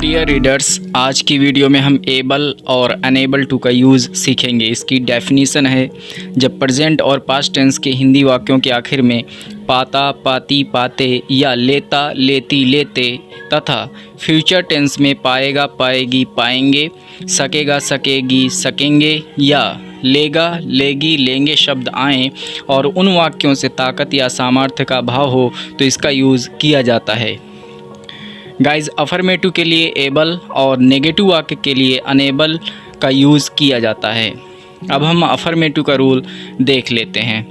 Dear readers, आज की video में हम एबल और अनेबल टू का यूज़ सीखेंगे। इसकी डेफिनीसन है जब प्रेजेंट और पास्ट टेंस के हिंदी वाक्यों के आखिर में पाता, पाती, पाते या लेता, लेती, लेते तथा फ्यूचर टेंस में पाएगा, पाएगी, पाएंगे, सकेगा, सकेगी, सकेंगे या लेगा, लेगी, लेंगे शब्द आएँ और उन वाक्यों से ताकत या सामर्थ्य का भाव हो तो इसका यूज़ किया जाता है। गाइस, अफर्मेटिव के लिए एबल और नेगेटिव वाक्य के लिए अनेबल का यूज़ किया जाता है। अब हम अफर्मेटिव का रूल देख लेते हैं।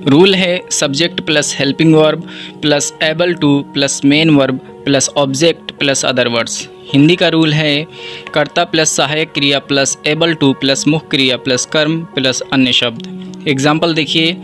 रूल है subject plus helping verb plus able to plus main verb plus object plus other words. Hindi का रूल है कर्ता प्लस सहायक क्रिया प्लस एबल टू प्लस मुख्य क्रिया प्लस कर्म प्लस अन्य शब्द। एग्जाम्पल देखिए,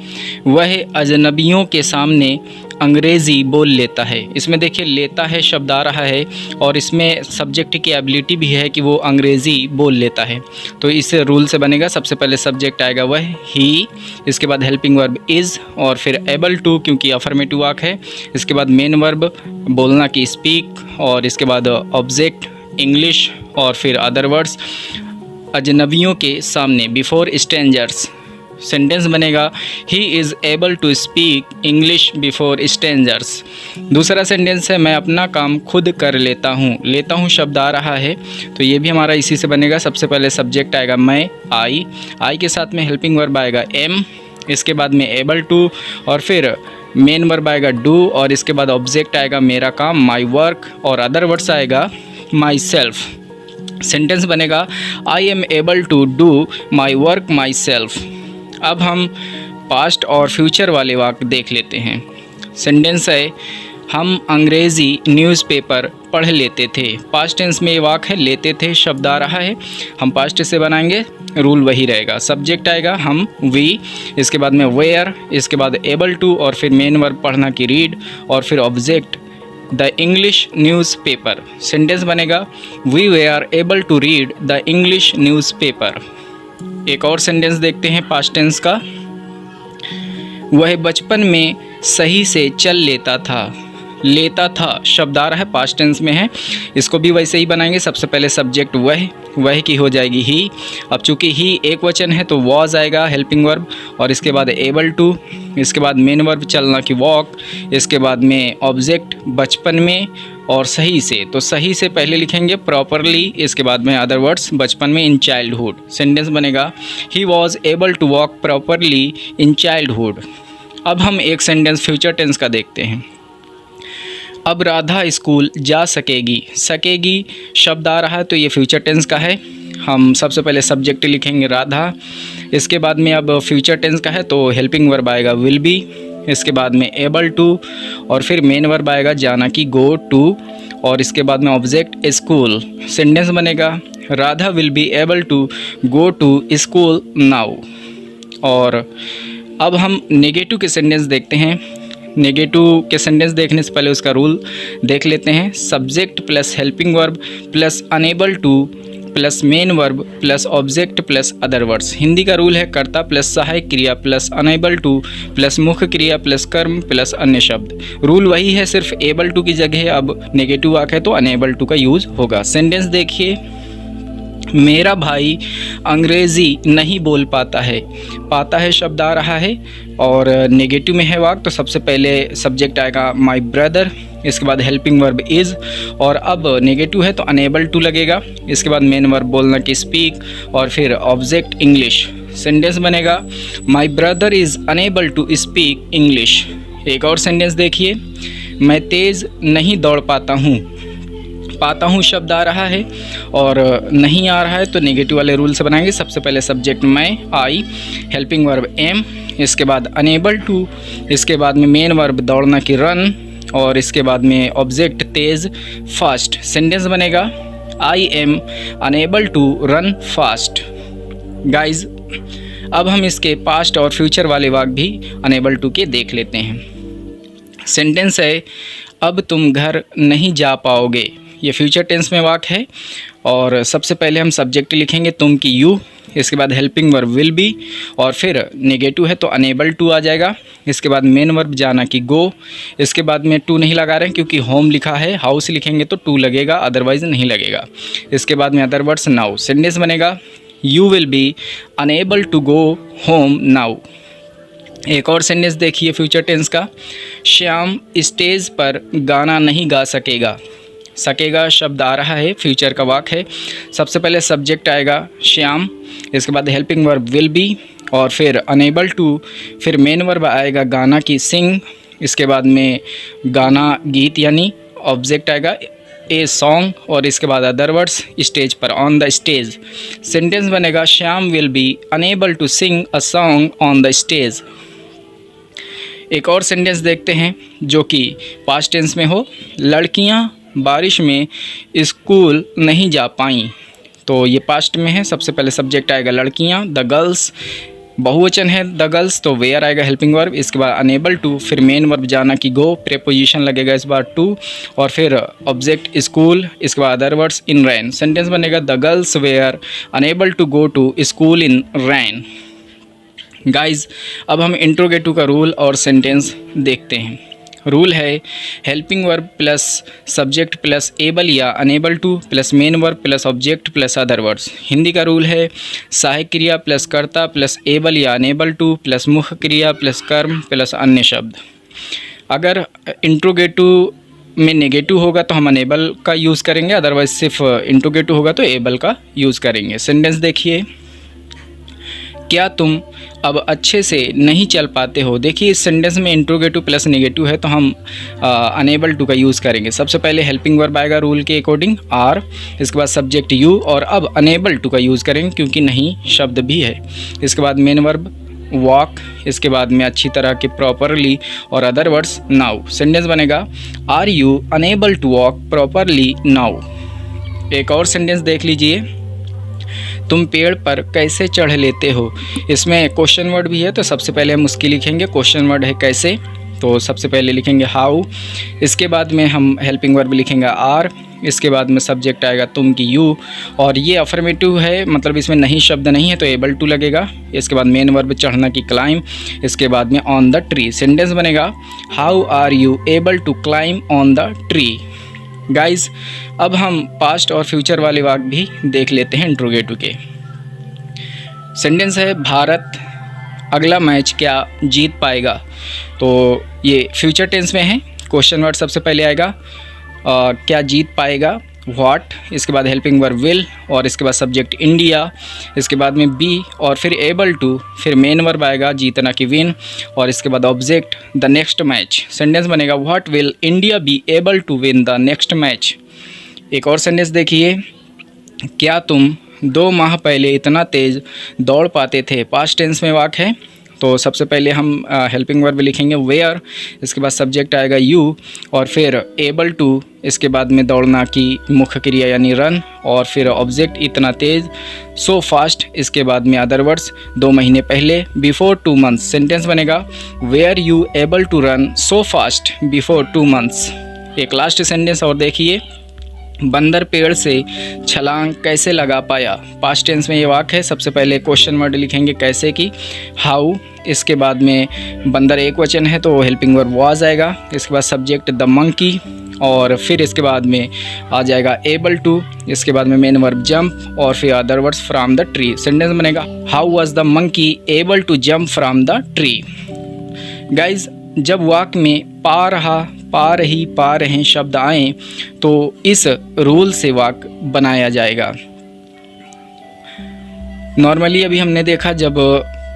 वह अजनबियों के सामने अंग्रेज़ी बोल लेता है। इसमें देखिए लेता है शब्द आ रहा है और इसमें सब्जेक्ट की एबिलिटी भी है कि वो अंग्रेज़ी बोल लेता है। तो इस रूल से बनेगा, सबसे पहले सब्जेक्ट आएगा वह, ही, इसके बाद हेल्पिंग वर्ब इज़ और फिर एबल टू क्योंकि अफर्मेटिव वाक्य है, इसके बाद मेन वर्ब बोलना की स्पीक और इसके बाद ऑब्जेक्ट इंग्लिश और फिर अदर वर्ड्स अजनबियों के सामने बिफोर स्ट्रेंजर्स। सेंटेंस बनेगा he is able to speak English before strangers. दूसरा सेंटेंस है मैं अपना काम खुद कर लेता हूँ। लेता हूँ शब्द आ रहा है तो ये भी हमारा इसी से बनेगा। सबसे पहले सब्जेक्ट आएगा मैं, आई के साथ में हेल्पिंग वर्ब आएगा एम, इसके बाद में एबल टू और फिर मेन वर्ब आएगा डू और इसके बाद ऑब्जेक्ट आएगा मेरा काम माई वर्क और अदर वर्ड्स आएगा माई सेल्फ। सेंटेंस बनेगा I am able to do my work myself. अब हम पास्ट और फ्यूचर वाले वाक्य देख लेते हैं। सेंटेंस है हम अंग्रेज़ी न्यूज़पेपर पढ़ लेते थे। पास्ट टेंस में ये वाक्य है, लेते थे शब्द आ रहा है, हम पास्ट से बनाएंगे, रूल वही रहेगा। सब्जेक्ट आएगा हम, वी, इसके बाद में वेयर, इसके बाद एबल टू और फिर मेन वर्ब पढ़ना की रीड और फिर object the English newspaper. Sentence बनेगा we were able to read the English newspaper. एक और सेंटेंस देखते हैं पास्ट टेंस का, वह बचपन में सही से चल लेता था। लेता था शब्द आ रहा है, पास्ट टेंस में है, इसको भी वैसे ही बनाएंगे। सबसे पहले सब्जेक्ट वह की हो जाएगी ही। अब चूंकि ही एक वचन है तो वॉज आएगा हेल्पिंग वर्ब और इसके बाद एबल टू, इसके बाद मेन वर्ब चलना की वॉक, इसके बाद में ऑब्जेक्ट बचपन में और सही से, तो सही से पहले लिखेंगे प्रॉपरली, इसके बाद में अदर वर्ड्स बचपन में इन चाइल्डहुड। सेंटेंस बनेगा he was able to walk properly in childhood. अब हम एक सेंटेंस फ्यूचर टेंस का देखते हैं। अब राधा स्कूल जा सकेगी। सकेगी शब्द आ रहा है तो ये फ्यूचर टेंस का है। हम सबसे पहले सब्जेक्ट लिखेंगे राधा, इसके बाद में अब फ्यूचर टेंस का है तो हेल्पिंग वर्ब आएगा विल बी, इसके बाद में एबल टू और फिर मेन वर्ब आएगा जाना की गो टू और इसके बाद में ऑब्जेक्ट स्कूल। सेंटेंस बनेगा Radha will be able to go to school now. और अब हम नेगेटिव के सेंटेंस देखते हैं। नेगेटिव के सेंटेंस देखने से पहले उसका रूल देख लेते हैं। Subject plus helping verb plus enable to plus main verb plus object plus other words. Hindi का रूल है कर्ता प्लस सहायक क्रिया प्लस अनेबल टू प्लस मुख्य क्रिया प्लस कर्म प्लस अन्य शब्द। रूल वही है, सिर्फ एबल टू की जगह अब नेगेटिव वाक्य है तो अनेबल टू का यूज़ होगा। सेंटेंस देखिए, मेरा भाई अंग्रेज़ी नहीं बोल पाता है। पाता है शब्द आ रहा है और नेगेटिव में है वाक्य तो सबसे पहले सब्जेक्ट आएगा माई ब्रदर, इसके बाद हेल्पिंग वर्ब इज़ और अब नेगेटिव है तो अनेबल टू लगेगा, इसके बाद मेन वर्ब बोलना की स्पीक और फिर ऑब्जेक्ट इंग्लिश। सेंटेंस बनेगा my brother is unable to speak English. एक और सेंटेंस देखिए, मैं तेज़ नहीं दौड़ पाता हूँ। पाता हूँ शब्द आ रहा है और नहीं आ रहा है तो नेगेटिव वाले रूल से बनाएंगे। सबसे पहले सब्जेक्ट मैं, आई, हेल्पिंग वर्ब एम, इसके बाद अनेबल टू, इसके बाद में मेन वर्ब दौड़ना की रन और इसके बाद में ऑब्जेक्ट तेज़ फास्ट। सेंटेंस बनेगा I am unable to run fast. Guys, अब हम इसके पास्ट और फ्यूचर वाले वाक्य भी अनेबल टू के देख लेते हैं। सेंटेंस है अब तुम घर नहीं जा पाओगे। ये फ्यूचर टेंस में वाक्य है और सबसे पहले हम सब्जेक्ट लिखेंगे तुम की यू, इसके बाद हेल्पिंग वर्ब विल बी, और फिर नेगेटिव है तो अनेबल टू आ जाएगा। इसके बाद मेन वर्ब जाना कि गो, इसके बाद में टू नहीं लगा रहे हैं क्योंकि होम लिखा है, हाउस लिखेंगे तो टू लगेगा, अदरवाइज नहीं लगेगा। इसके बाद में अदर वर्ड्स नाउ। सेंटेंस बनेगा you will be unable to go home now. एक और सेंटेंस देखिए फ्यूचर टेंस का, श्याम स्टेज पर गाना नहीं गा सकेगा। सकेगा शब्द आ रहा है, फ्यूचर का वाक्य है। सबसे पहले सब्जेक्ट आएगा श्याम, इसके बाद हेल्पिंग वर्ब विल बी, और फिर अनेबल टू, फिर मेन वर्ब आएगा गाना की सिंग, इसके बाद में गाना गीत यानी ऑब्जेक्ट आएगा ए सॉन्ग, और इसके बाद अदर वर्ड्स स्टेज पर ऑन द स्टेज। सेंटेंस बनेगा Shyam will be unable to sing a song on the stage. एक और सेंटेंस देखते हैं जो कि पास्ट टेंस में हो, लड़कियां बारिश में स्कूल नहीं जा पाईं। तो ये पास्ट में है। सबसे पहले सब्जेक्ट आएगा लड़कियां, द गर्ल्स, बहुवचन है द गर्ल्स तो वेयर आएगा हेल्पिंग वर्ब, इसके बाद अनेबल टू, फिर मेन वर्ब जाना कि गो, प्रीपोजिशन लगेगा इस बार टू, और फिर ऑब्जेक्ट स्कूल, इसके बाद other words in rain. Sentence बनेगा the girls were unable to go to school in rain. Guys अब हम इंट्रोगेटिव का रूल और सेंटेंस देखते हैं। रूल है helping verb plus subject plus able या unable to plus main verb plus object plus other words. Hindi का rule है सहायक क्रिया प्लस कर्ता प्लस एबल या अनेबल टू प्लस मुख्य क्रिया प्लस कर्म प्लस अन्य शब्द। अगर इंट्रोगेटिव में नेगेटिव होगा तो हम अनेबल का यूज़ करेंगे, अदरवाइज सिर्फ इंट्रोगेटिव होगा तो एबल का यूज़ करेंगे। सेंटेंस देखिए, क्या तुम अब अच्छे से नहीं चल पाते हो। देखिए इस सेंटेंस में इंट्रोगेटिव प्लस नेगेटिव है तो हम अनेबल टू का यूज़ करेंगे। सबसे पहले हेल्पिंग वर्ब आएगा रूल के अकॉर्डिंग आर, इसके बाद सब्जेक्ट यू, और अब अनेबल टू का यूज़ करेंगे क्योंकि नहीं शब्द भी है। इसके बाद मेन वर्ब वॉक, इसके बाद में अच्छी तरह के प्रॉपरली, और अदर वर्ड्स नाउ। सेंटेंस बनेगा are you unable to walk properly now. एक और सेंटेंस देख लीजिए, तुम पेड़ पर कैसे चढ़ लेते हो। इसमें क्वेश्चन वर्ड भी है तो सबसे पहले हम उसकी लिखेंगे। क्वेश्चन वर्ड है कैसे, तो सबसे पहले लिखेंगे हाउ, इसके बाद में हम हेल्पिंग वर्ब लिखेंगे आर, इसके बाद में सब्जेक्ट आएगा तुम की यू, और ये अफर्मेटिव है मतलब इसमें नहीं शब्द नहीं है तो एबल टू लगेगा। इसके बाद मेन वर्ब चढ़ना की क्लाइम, इसके बाद में ऑन द ट्री। सेंटेंस बनेगा how are you able to climb on the tree. Guys अब हम पास्ट और फ्यूचर वाले वाक्य भी देख लेते हैं इंट्रोगेटिव के। सेंटेंस है भारत अगला मैच क्या जीत पाएगा। तो ये फ्यूचर टेंस में है। क्वेश्चन वर्ड सबसे पहले आएगा क्या जीत पाएगा, व्हाट, इसके बाद हेल्पिंग वर्ब विल, और इसके बाद सब्जेक्ट इंडिया, इसके बाद में बी, और फिर एबल टू, फिर मेन वर्ब आएगा जीतना की विन, और इसके बाद object the next match. Sentence बनेगा what will India be able to win the next match. एक और सेंटेंस देखिए, क्या तुम 2 माह पहले इतना तेज़ दौड़ पाते थे। पास्ट टेंस में वाक्य है तो सबसे पहले हम हेल्पिंग वर्ब लिखेंगे वेयर, इसके बाद सब्जेक्ट आएगा यू, और फिर एबल टू, इसके बाद में दौड़ना की मुख्य क्रिया यानी रन, और फिर ऑब्जेक्ट इतना तेज़, सो फास्ट, इसके बाद में अदर वर्ड्स 2 महीने पहले, बिफोर 2 मंथ्स। सेंटेंस बनेगा were you able to run so fast before 2 months. एक लास्ट सेंटेंस और देखिए, बंदर पेड़ से छलांग कैसे लगा पाया। पास्ट टेंस में ये वाक्य है। सबसे पहले क्वेश्चन वर्ड लिखेंगे कैसे की, हाउ, इसके बाद में बंदर एक वचन है तो हेल्पिंग वर्ब वाज आएगा, इसके बाद सब्जेक्ट द मंकी, और फिर इसके बाद में आ जाएगा एबल टू, इसके बाद में मेन वर्ब जंप, और फिर other words from the tree. Sentence बनेगा how was the monkey able to jump from the tree. Guys जब वाक्य में पा रहा, पा रही, पा रहे शब्द आएँ तो इस रूल से वाक्य बनाया जाएगा। नॉर्मली अभी हमने देखा जब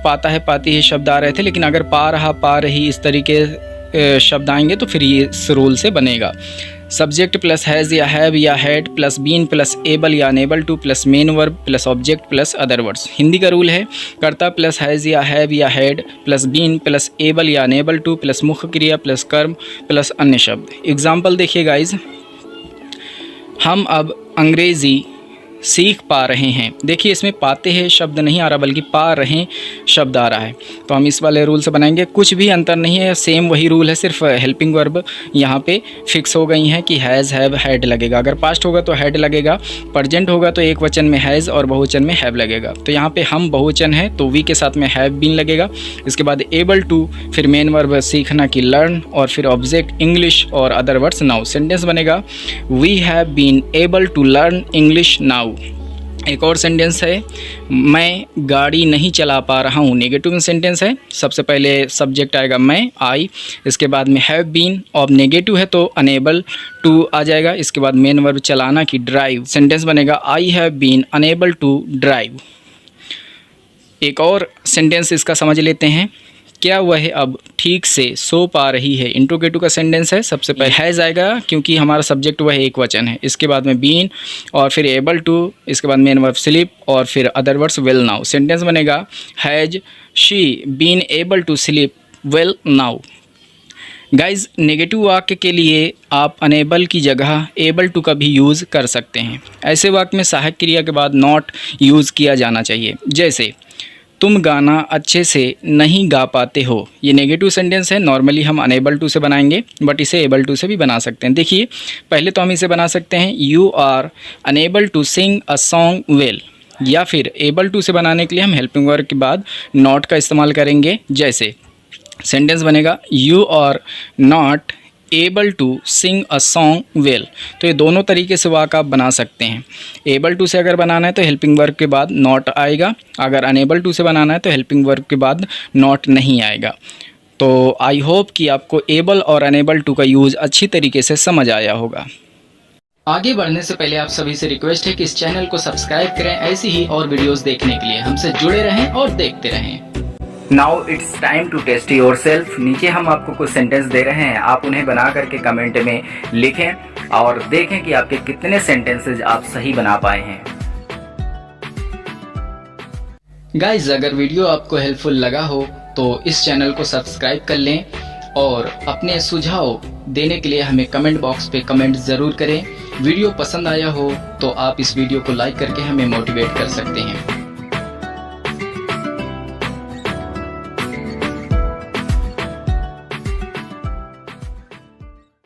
पाता है, पाती है शब्द आ रहे थे, लेकिन अगर पा रहा, पा रही इस तरीके शब्द आएंगे तो फिर ये इस रूल से बनेगा। सब्जेक्ट प्लस हैज़ या हैव या had plus been plus able या unable to plus main verb plus object plus other words. Hindi का रूल है कर्ता प्लस हैज़ या हैव या had plus been plus able या अनेबल टू प्लस मुख्य क्रिया प्लस कर्म प्लस अन्य शब्द। एग्जाम्पल देखिए गाइज, हम अब अंग्रेज़ी सीख पा रहे हैं। देखिए इसमें पाते हैं शब्द नहीं आ रहा बल्कि पा रहे शब्द आ रहा है। तो हम इस वाले रूल से बनाएंगे, कुछ भी अंतर नहीं है, सेम वही रूल है, सिर्फ हेल्पिंग वर्ब यहाँ पे फिक्स हो गई हैं कि हैज़ हैव हैड लगेगा। अगर पास्ट होगा तो हैड लगेगा, प्रेजेंट होगा तो एक वचन में हैज़ और बहुवचन में हैव लगेगा। तो यहाँ पे हम बहुवचन है तो वी के साथ में हैव बीन लगेगा। इसके बाद एबल टू, फिर मेन वर्ब सीखना की लर्न, और फिर ऑब्जेक्ट इंग्लिश और अदर वर्ड्स नाउ। सेंटेंस बनेगा we have been able to learn English now. एक और सेंटेंस है मैं गाड़ी नहीं चला पा रहा हूँ, नेगेटिव सेंटेंस है। सबसे पहले सब्जेक्ट आएगा मैं, आई, इसके बाद में हैव बीन, और नेगेटिव है तो अनेबल टू आ जाएगा। इसके बाद मेन वर्ब चलाना की ड्राइव। सेंटेंस बनेगा I have been unable to drive. एक और सेंटेंस इसका समझ लेते हैं, क्या वह अब ठीक से सो पा रही है। इंट्रोगेटिव का सेंटेंस है। सबसे पहले हैज़ आएगा क्योंकि हमारा सब्जेक्ट वह एक वचन है। इसके बाद में बीन और फिर एबल टू, इसके बाद मेन वर्ब स्लीप और फिर other words well now. Sentence बनेगा has she been able to sleep well now. Guys negative वाक्य के लिए आप अनेबल की जगह एबल टू का भी यूज़ कर सकते हैं। ऐसे वाक्य में सहायक क्रिया के बाद नॉट यूज़ किया जाना चाहिए। जैसे तुम गाना अच्छे से नहीं गा पाते हो, ये नेगेटिव सेंटेंस है। नॉर्मली हम अनेबल टू से बनाएंगे बट इसे एबल टू से भी बना सकते हैं। देखिए पहले तो हम इसे बना सकते हैं you are unable to sing a song well, या फिर एबल टू से बनाने के लिए हम हेल्पिंग वर्ब के बाद नॉट का इस्तेमाल करेंगे। जैसे सेंटेंस बनेगा you are not able to sing a song well. तो ये दोनों तरीके से वाक्य आप बना सकते हैं। एबल टू से अगर बनाना है तो हेल्पिंग वर्ब के बाद नॉट आएगा, अगर अनेबल टू से बनाना है तो हेल्पिंग वर्ब के बाद नॉट नहीं आएगा। तो आई होप कि आपको एबल और अनेबल टू का यूज़ अच्छी तरीके से समझ आया होगा। आगे बढ़ने से पहले आप सभी से रिक्वेस्ट है कि इस चैनल को सब्सक्राइब करें ऐसी ही और वीडियोस देखने के लिए। हमसे जुड़े रहें और देखते रहें। Now it's time to test yourself. नीचे हम आपको कुछ सेंटेंस दे रहे हैं, आप उन्हें बना करके कमेंट में लिखें और देखें कि आपके कितने सेंटेंसेज आप सही बना पाए हैं। गाइज अगर वीडियो आपको हेल्पफुल लगा हो तो इस चैनल को सब्सक्राइब कर लें और अपने सुझाव देने के लिए हमें कमेंट बॉक्स पे कमेंट ज़रूर करें। वीडियो पसंद आया हो तो आप इस वीडियो को लाइक करके हमें मोटिवेट कर सकते हैं।